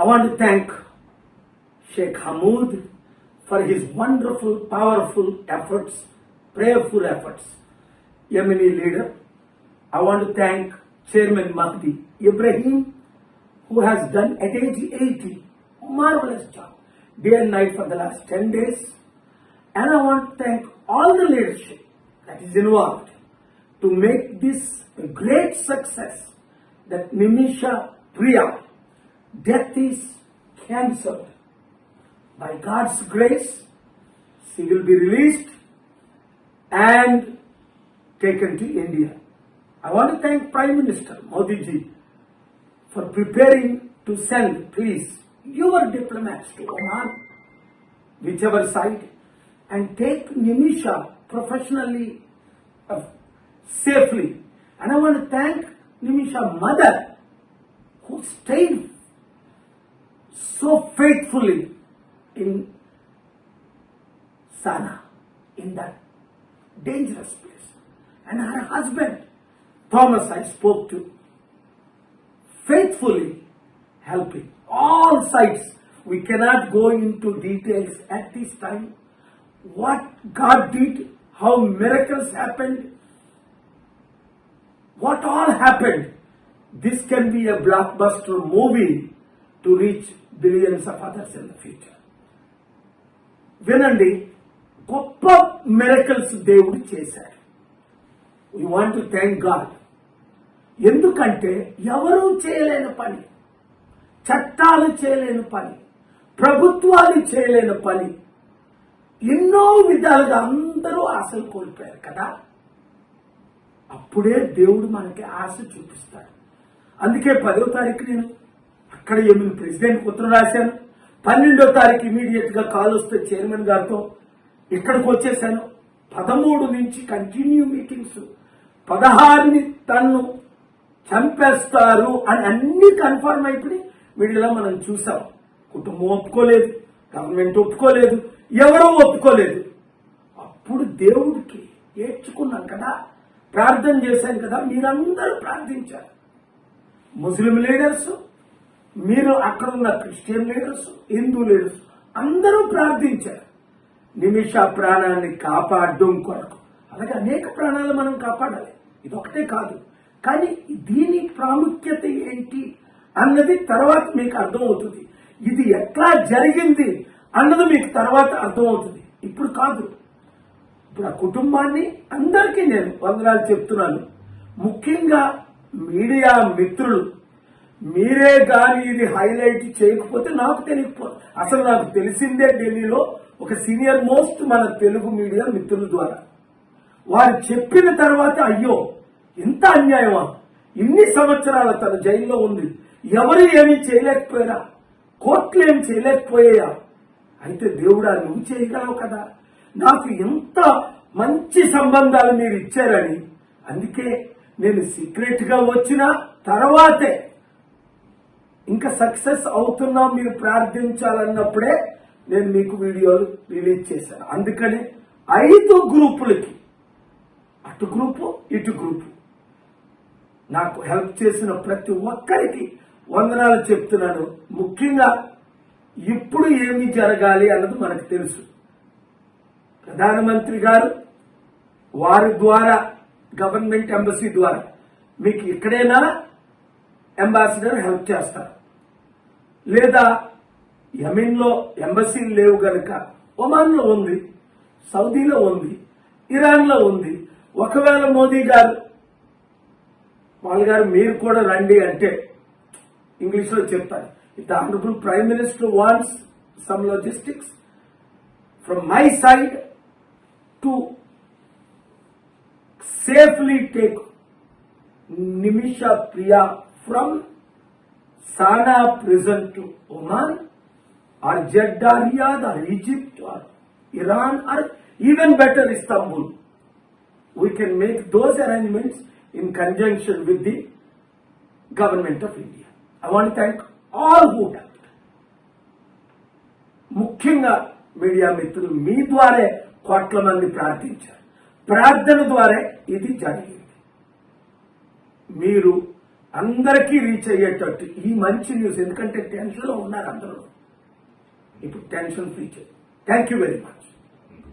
I want to thank Sheikh Hamoud for his wonderful, powerful efforts, prayerful efforts. Yemeni leader. I want to thank Chairman Mahdi Ibrahim, who has done at age 80 marvelous job, day and night for the last 10 days. And I want to thank all the leadership that is involved to make this a great success, that Nimisha Priya death is cancelled. By God's grace, she will be released and taken to India. I want to thank Prime Minister Modi ji for preparing to send, please, your diplomats to Oman, whichever side, and take Nimisha professionally, safely. And I want to thank Nimisha's mother, who stayed so faithfully in Sana, in that dangerous place. And her husband, Thomas, I spoke to, faithfully helping all sides. We cannot go into details at this time. What God did, how miracles happened, what all happened. This can be a blockbuster movie to reach billions of others in the future. వినండి, గొప్ప miracles దేవుడు చేశాడు. We want to thank God. ఎందుకంటే ఎవరూ చేయలేని పని, చట్టాలు చేయలేని పని, ప్రభుత్వాలు చేయలేని పని, ఎన్నో విధాలుగా అందరూ ఆశలు కోల్పోయారు కదా. అప్పుడే దేవుడు మనకి ఆశ చూపిస్తాడు. అందుకే 10వ తారీఖు నేను అక్కడ ఏమైనా ప్రెసిడెంట్కి ఉత్తరం రాశాను. 12వ తారీఖు ఇమీడియట్ గా కాల్ వస్తే చైర్మన్ గారితో ఇక్కడికి వచ్చేసాను. 13 నుంచి కంటిన్యూ మీటింగ్స్, 16ని తన్ను చంపేస్తారు అని అన్ని కన్ఫర్మ్ అయిపోయి మీడియాలో మనం చూసాం. కుటుంబం ఒప్పుకోలేదు, గవర్నమెంట్ ఒప్పుకోలేదు, ఎవరూ ఒప్పుకోలేదు. అప్పుడు దేవుడికి ఏడ్చుకున్నాం కదా, ప్రార్థన చేశాం కదా, మీరందరూ ప్రార్థించారు. ముస్లిం లీడర్స్, మీరు అక్కడ ఉన్న క్రిస్టియన్ లీడర్స్, హిందూ లీడర్స్ అందరూ ప్రార్థించారు నిమిష ప్రాణాన్ని కాపాడడం కొరకు. అలాగే అనేక ప్రాణాలు మనం కాపాడాలి, ఇదొకటే కాదు. కానీ దీని ప్రాముఖ్యత ఏంటి అన్నది తర్వాత మీకు అర్థమవుతుంది. ఇది ఎట్లా జరిగింది అన్నది మీకు తర్వాత అర్థమవుతుంది, ఇప్పుడు కాదు. ఇప్పుడు ఆ కుటుంబాన్ని అందరికీ నేను వందనాలు చెప్తున్నాను. ముఖ్యంగా మీడియా మిత్రులు, మీరే కానీ ఇది హైలైట్ చేయకపోతే నాకు తెలియకపోదు. అసలు నాకు తెలిసిందే ఢిల్లీలో ఒక సీనియర్ మోస్ట్ మన తెలుగు మీడియా మిత్రుల ద్వారా. వారు చెప్పిన తర్వాత అయ్యో ఎంత అన్యాయమా, ఇన్ని సంవత్సరాల తన జైల్లో ఉంది, ఎవరు ఏమీ చేయలేకపోయారా, కోర్టులు ఏమి చేయలేకపోయా, అయితే దేవుడా నువ్వు చేయగలవు కదా, నాకు ఎంత మంచి సంబంధాలు మీరు ఇచ్చారని. అందుకే నేను సీక్రెట్ గా వచ్చిన తర్వాతే ఇంకా సక్సెస్ అవుతున్నాం, మీరు ప్రార్థించాలన్నప్పుడే నేను మీకు వీడియోలు రిలీజ్ చేశాను. అందుకని 5 గ్రూపులకి, అటు గ్రూపు ఇటు గ్రూపు, నాకు హెల్ప్ చేసిన ప్రతి ఒక్కరికి వందనాలు చెప్తున్నాను. ముఖ్యంగా ఇప్పుడు ఏమి జరగాలి అన్నది మనకు తెలుసు. ప్రధానమంత్రి గారు వారి ద్వారా, గవర్నమెంట్ ఎంబసీ ద్వారా మీకు ఎక్కడైనా అంబాసిడర్ హెల్ప్ చేస్తారు. లేదా యెమెన్లో ఎంబసీలు లేవు గనక ఒమాన్లో ఉంది, సౌదీలో ఉంది, ఇరాన్లో ఉంది. ఒకవేళ మోదీ గారు వాళ్ళగారు మీరు కూడా రండి అంటే ఇంగ్లీష్లో చెప్తారు, if the honourable prime minister wants some logistics from my side to safely take Nimisha Priya from Sana prison to Oman or Jeddah, Riyadh or Egypt or Iran or even better Istanbul. We can make those arrangements in conjunction with the government of India. I want to thank all who helped. ముఖ్యంగా media మిత్రులు మీ ద్వారే కోట్ల మంది ప్రార్థించారు. ప్రార్థన ద్వారా ఇది జరిగింది. మీరు అందరికీ రీచ్ అయ్యేటట్టు ఈ మంచి న్యూస్, ఎందుకంటే టెన్షన్లో ఉన్నారు అందరూ, ఇప్పుడు టెన్షన్ ఫ్రీ చేయండి. Thank you very much.